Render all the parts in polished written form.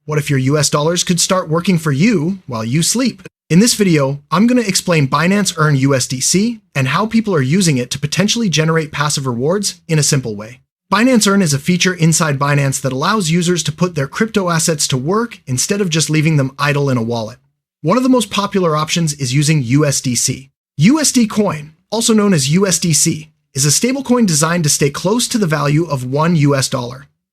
What if your US dollars could start working for you while you sleep? In this video, I'm going to explain Binance Earn USDC and how people are using it to potentially generate passive rewards in a simple way. Binance Earn is a feature inside Binance that allows users to put their crypto assets to work instead of just leaving them idle in a wallet. One of the most popular options is using USDC. USD coin, also known as USDC, is a stablecoin designed to stay close to the value of $1 US.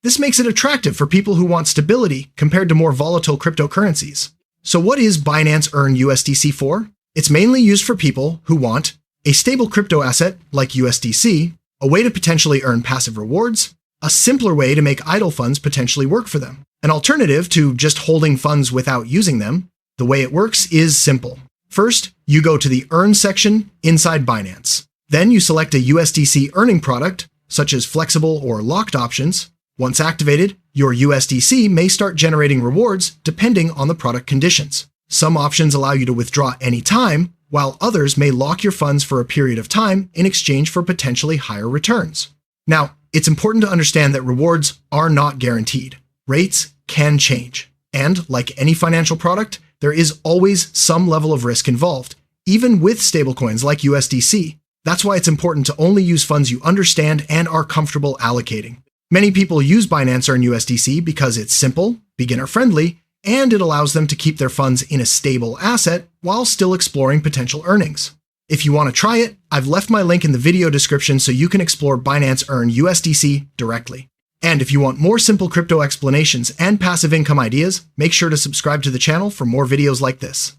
This makes it attractive for people who want stability compared to more volatile cryptocurrencies. So what is Binance Earn USDC for? It's mainly used for people who want a stable crypto asset like USDC, a way to potentially earn passive rewards, a simpler way to make idle funds potentially work for them, an alternative to just holding funds without using them. The way it works is simple. First, you go to the Earn section inside Binance. Then you select a USDC earning product, such as flexible or locked options. Once activated, your USDC may start generating rewards depending on the product conditions. Some options allow you to withdraw any time, while others may lock your funds for a period of time in exchange for potentially higher returns. Now, it's important to understand that rewards are not guaranteed. Rates can change. And like any financial product, there is always some level of risk involved, even with stablecoins like USDC. That's why it's important to only use funds you understand and are comfortable allocating. Many people use Binance Earn USDC because it's simple, beginner-friendly, and it allows them to keep their funds in a stable asset while still exploring potential earnings. If you want to try it, I've left my link in the video description so you can explore Binance Earn USDC directly. And if you want more simple crypto explanations and passive income ideas, make sure to subscribe to the channel for more videos like this.